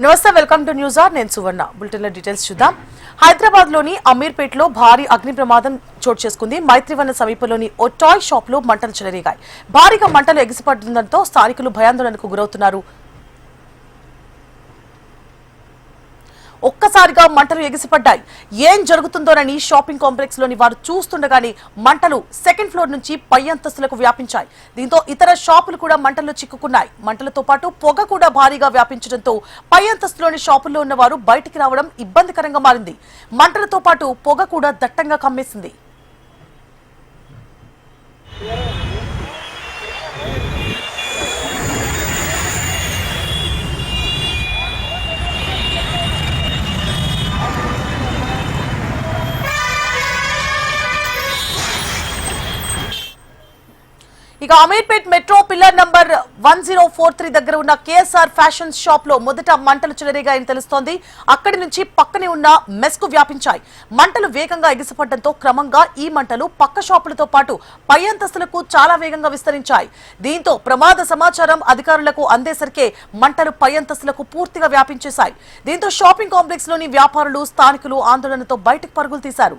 నమస్తే, welcome to news are. నేను సువర్ణ. Bulletin లో డీటెయిల్స్ చూద్దాం. హైదరాబాద్ లోని అమీర్పేటలో భారీ అగ్ని ప్రమాదం చోటు చేసుకుంది. మైత్రివన సమీపంలోని ఓ టాయ్ షాప్ లో మంటలు చెలరేగాయి. భారీగా మంటలు ఎగిసిపడడంతో స్థానికులు భయాందోళనకు గురవుతున్నారు. ఒక్కసారిగా మంటలు ఎగిసిపడ్డాయి. ఏం జరుగుతుందోనని షాపింగ్ కాంప్లెక్స్ లోని వారు చూస్తుండగానే మంటలు సెకండ్ ఫ్లోర్ నుంచి పై అంతస్తులకు వ్యాపించాయి. దీంతో ఇతర షాపులు కూడా మంటల్లో చిక్కుకున్నాయి. మంటలతో పాటు పొగ కూడా భారీగా వ్యాపించడంతో పై అంతస్తులోని షాపుల్లో ఉన్న వారు బయటికి రావడం ఇబ్బందికరంగా మారింది. మంటలతో పాటు పొగ కూడా దట్టంగా కమ్మేసింది. ఇక అమీర్పేట్ మెట్రో పిల్లర్ నంబర్ 1043 దగ్గర ఉన్న కేఎస్ఆర్ ఫ్యాషన్ షాప్ లో మొదట మంటలు చెలరేగాయని తెలుస్తోంది. అక్కడి నుంచి పక్కనే ఉన్న మెస్ కు వ్యాపించాయి. మంటలు వేగంగా ఎగిసిపడడంతో క్రమంగా ఈ మంటలు పక్క షాపులతో పాటు పై అంతస్తులకు చాలా వేగంగా విస్తరించాయి. దీంతో ప్రమాద సమాచారం అధికారులకు అందేసరికే మంటలు పై అంతస్తులకు పూర్తిగా వ్యాపించేశాయి. దీంతో షాపింగ్ కాంప్లెక్స్ లోని వ్యాపారులు, స్థానికులు ఆందోళనతో బయటకు పరుగులు తీశారు.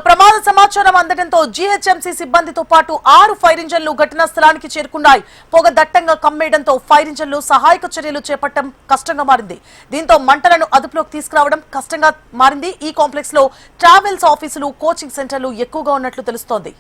ప్రమాద సమాచారం అందడంతో జీహెచ్ఎంసీ సిబ్బందితో పాటు 6 ఫైర్ ఇంజన్లు ఘటనా స్థలానికి చేరుకున్నాయి. పొగ దట్టంగా కమ్మేయడంతో ఫైర్ ఇంజన్లు సహాయక చర్యలు చేపట్టడం కష్టంగా మారింది. దీంతో మంటలను అదుపులోకి తీసుకురావడం కష్టంగా మారింది. ఈ కాంప్లెక్స్ లో ట్రావెల్స్ ఆఫీసులు, కోచింగ్ సెంటర్లు ఎక్కువగా ఉన్నట్లు తెలుస్తోంది.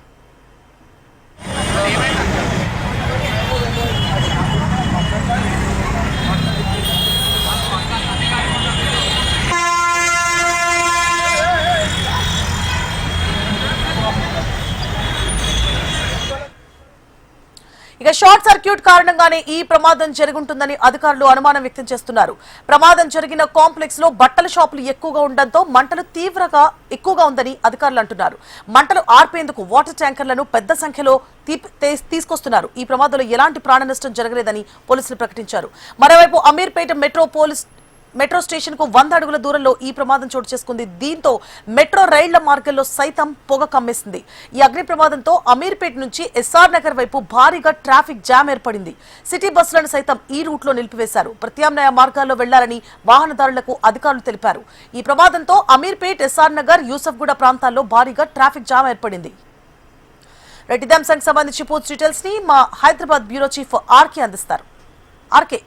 ఇక షార్ట్ సర్క్యూట్ కారణంగానే ఈ ప్రమాదం జరుగుంటుందని అధికారులు అనుమానం వ్యక్తం చేస్తున్నారు. ప్రమాదం జరిగిన కాంప్లెక్స్ లో బట్టల షాపులు ఎక్కువగా ఉండడంతో మంటలు తీవ్రంగా ఎక్కువగా ఉందని అధికారులు అంటున్నారు. మంటలు ఆర్పేందుకు వాటర్ ట్యాంకర్లను పెద్ద సంఖ్యలో తీసుకొస్తున్నారు. ఈ ప్రమాదంలో ఎలాంటి ప్రాణ నష్టం జరగలేదని పోలీసులు ప్రకటించారు. మరోవైపు అమీర్పేట మెట్రో స్టేషన్ కు 100 అడుగుల దూరంలో ఈ ప్రమాదం చోటు చేసుకుంది. దీంతో మెట్రో రైళ్ల మార్గంలో సైతం పొగ కమ్మేసింది. ఈ అగ్ని ప్రమాదంతో అమీర్పేట నుంచి ఎస్ఆర్ నగర్ వైపు భారీగా ట్రాఫిక్ జామ్ ఏర్పడింది. సిటీ బస్సులను సైతం ఈ రూట్ లో నిలిపివేశారు. ప్రత్యామ్నాయ మార్గాల్లో వెళ్లాలని వాహనదారులకు అధికారులు తెలిపారు. ఈ ప్రమాదంతో అమీర్పేట్, ఎస్ఆర్ నగర్, యూసఫ్గూడ ప్రాంతాల్లో భారీగా ట్రాఫిక్ జామ్ ఏర్పడింది. ఇదే అంశానికి సంబంధించి పూర్తి డీటెయిల్స్ ని మా హైదరాబాద్ బ్యూరో చీఫ్ ఆర్కే అందిస్తారు. ఆర్కే,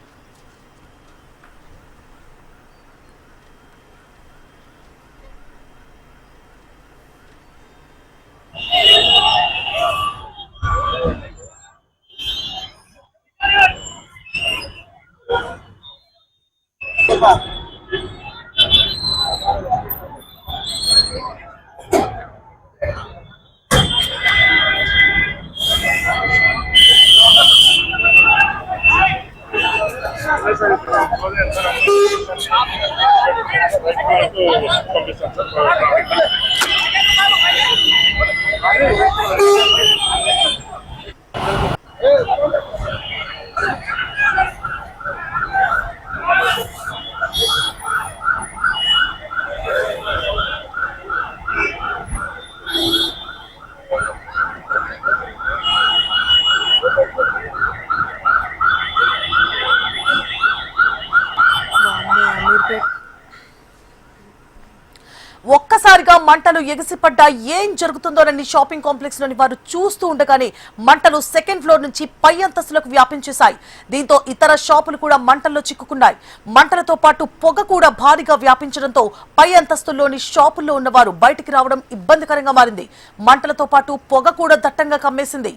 ఒక్కసారిగా మంటలు ఎగిసిపడ్డా ఏం జరుగుతుందోనని షాపింగ్ కాంప్లెక్స్ లోని వారు చూస్తూ ఉండగానే మంటలు సెకండ్ ఫ్లోర్ నుంచి పై అంతస్తులకు వ్యాపించేశాయి. దీంతో ఇతర షాపులు కూడా మంటల్లో చిక్కుకున్నాయి. మంటలతో పాటు పొగ కూడా భారీగా వ్యాపించడంతో పై అంతస్తుల్లోని షాపుల్లో ఉన్నవారు బయటికి రావడం ఇబ్బందికరంగా మారింది. మంటలతో పాటు పొగ కూడా దట్టంగా కమ్మేసింది.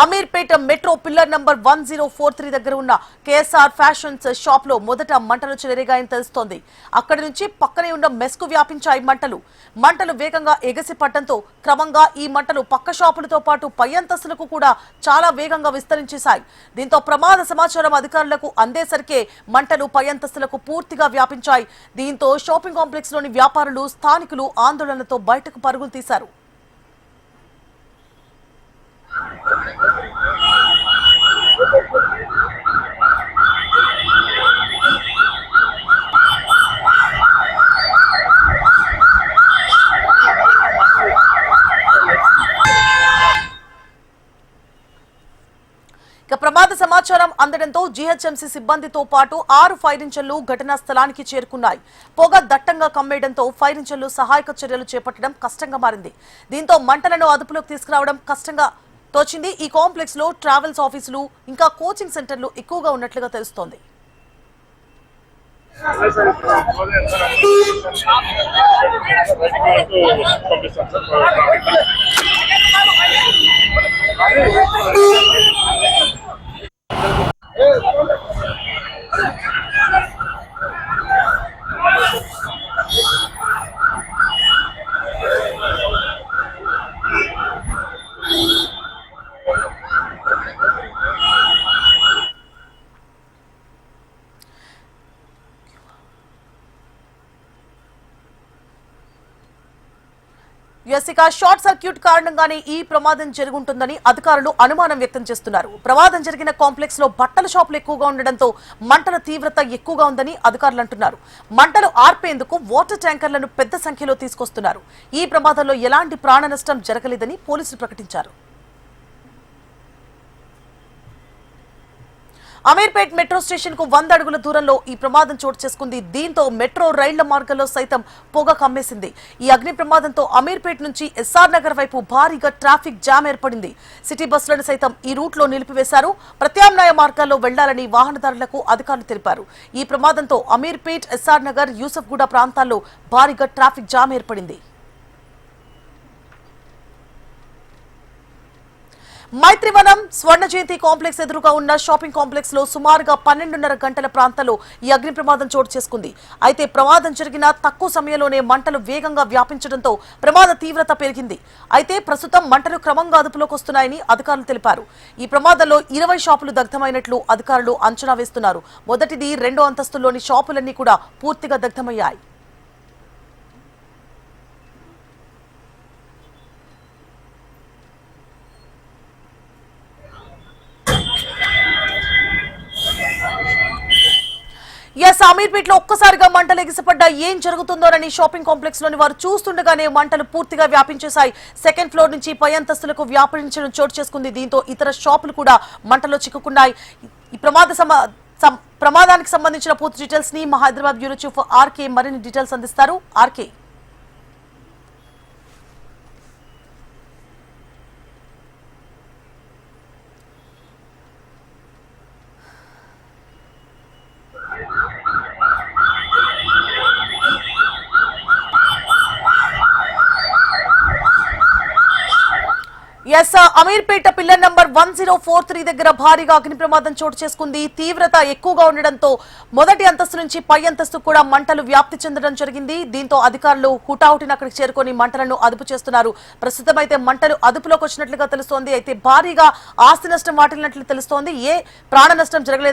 అమీర్పేట మెట్రో పిల్లర్ నంబర్ 1043 దగ్గర ఉన్న కేఎస్ఆర్ ఫ్యాషన్స్ షాప్ లో మొదట మంటలు చెలరేగాయని తెలుస్తోంది. అక్కడి నుంచి పక్కనే ఉన్న మెస్ కు వ్యాపించాయి మంటలు వేగంగా ఎగసిపడడంతో క్రమంగా ఈ మంటలు పక్క షాపులతో పాటు పై అంతస్తులకు కూడా చాలా వేగంగా విస్తరించేశాయి. దీంతో ప్రమాద సమాచారం అధికారులకు అందేసరికే మంటలు పై అంతస్తులకు పూర్తిగా వ్యాపించాయి. దీంతో షాపింగ్ కాంప్లెక్స్ లోని వ్యాపారులు, స్థానికులు ఆందోళనతో బయటకు పరుగులు తీశారు. ఇక ప్రమాద సమాచారం అందడంతో జీహెచ్ఎంసీ సిబ్బందితో పాటు 6 ఫైర్ ఇంజన్లు ఘటనా స్థలానికి చేరుకున్నాయి. పొగ దట్టంగా కమ్మేయడంతో ఫైర్ ఇంజన్లు సహాయక చర్యలు చేపట్టడం కష్టంగా మారింది. దీంతో మంటలను అదుపులోకి తీసుకురావడం కష్టంగా తోచింది. ఈ కాంప్లెక్స్ లో ట్రావెల్స్ ఆఫీసులు ఇంకా కోచింగ్ సెంటర్లు ఎక్కువగా ఉన్నట్లుగా తెలుస్తోంది. ఇక షార్ట్ సర్క్యూట్ కారణంగానే ఈ ప్రమాదం జరుగుంటుందని అధికారులు అనుమానం వ్యక్తం చేస్తున్నారు. ప్రమాదం జరిగిన కాంప్లెక్స్ లో బట్టల షాపులు ఎక్కువగా ఉండడంతో మంటల తీవ్రత ఎక్కువగా ఉందని అధికారులు అంటున్నారు. మంటలు ఆర్పేందుకు వాటర్ ట్యాంకర్లను పెద్ద సంఖ్యలో తీసుకొస్తున్నారు. ఈ ప్రమాదంలో ఎలాంటి ప్రాణ నష్టం జరగలేదని పోలీసులు ప్రకటించారు. అమీర్పేట్ మెట్రో స్టేషన్ కు 100 అడుగుల దూరంలో ఈ ప్రమాదం చోటు చేసుకుంది. దీంతో మెట్రో రైళ్ల మార్గంలో సైతం పొగ కమ్మేసింది. ఈ అగ్ని ప్రమాదంతో అమీర్పేట్ నుంచి ఎస్ఆర్ నగర్ వైపు భారీగా ట్రాఫిక్ జామ్ ఏర్పడింది. సిటీ బస్సులను సైతం ఈ రూట్ లో నిలిపివేశారు. ప్రత్యామ్నాయ మార్గాల్లో వెళ్లాలని వాహనదారులకు అధికారులు తెలిపారు. ఈ ప్రమాదంతో అమీర్పేట్, ఎస్ఆర్ నగర్, యూసఫ్గూడ ప్రాంతాల్లో భారీగా ట్రాఫిక్ జామ్ ఏర్పడింది. మైత్రివనం స్వర్ణ జయంతి కాంప్లెక్స్ ఎదురుగా ఉన్న షాపింగ్ కాంప్లెక్స్ లో సుమారుగా 12:30 గంటల ప్రాంతంలో ఈ అగ్ని ప్రమాదం చోటు చేసుకుంది. అయితే ప్రమాదం జరిగిన తక్కువ సమయంలోనే మంటలు వేగంగా వ్యాపించడంతో ప్రమాద తీవ్రత పెరిగింది. అయితే ప్రస్తుతం మంటలు క్రమంగా అదుపులోకి వస్తున్నాయని అధికారులు తెలిపారు. ఈ ప్రమాదంలో 20 షాపులు దగ్ధమైనట్లు అధికారులు అంచనా వేస్తున్నారు. మొదటిది 2వ అంతస్తులోని షాపులన్నీ కూడా పూర్తిగా దగ్ధమయ్యాయి. అమీర్పేట్ లో ఒక్కసారిగా మంటలు ఎగిసిపడ్డా ఏం జరుగుతుందోనని షాపింగ్ కాంప్లెక్స్ లోని వారు చూస్తుండగానే మంటలు పూర్తిగా వ్యాపించేశాయి. సెకండ్ ఫ్లోర్ నుంచి పై అంతస్తులకు వ్యాపించడం చోటు చేసుకుంది. దీంతో ఇతర షాపులు కూడా మంటలో చిక్కుకున్నాయి. ఈ ప్రమాదానికి సంబంధించిన పూర్తి డీటెయిల్స్ ని మా హైదరాబాద్ బ్యూరో చీఫ్ ఆర్కే మరిన్ని డీటెయిల్స్ అందిస్తారు. ఆర్కే, అమీర్పేట పిల్లర్ నంబర్ 1043 దగ్గర భారీగా అగ్ని ప్రమాదం చోటు చేసుకుంది. తీవ్రత ఎక్కువగా ఉండడంతో మొదటి అంతస్తు నుంచి పై అంతస్తు కూడా మంటలు వ్యాప్తి చెందడం జరిగింది. దీంతో అధికారులు హుటాహుటిన అక్కడికి చేరుకొని మంటలను అదుపు చేస్తున్నారు. ప్రస్తుతం అయితే మంటలు అదుపులోకి వచ్చినట్లుగా తెలుస్తోంది. అయితే భారీగా ఆస్తి నష్టం వాటిల్లినట్లు తెలుస్తోంది. ఏ ప్రాణ నష్టం జరగలేదు.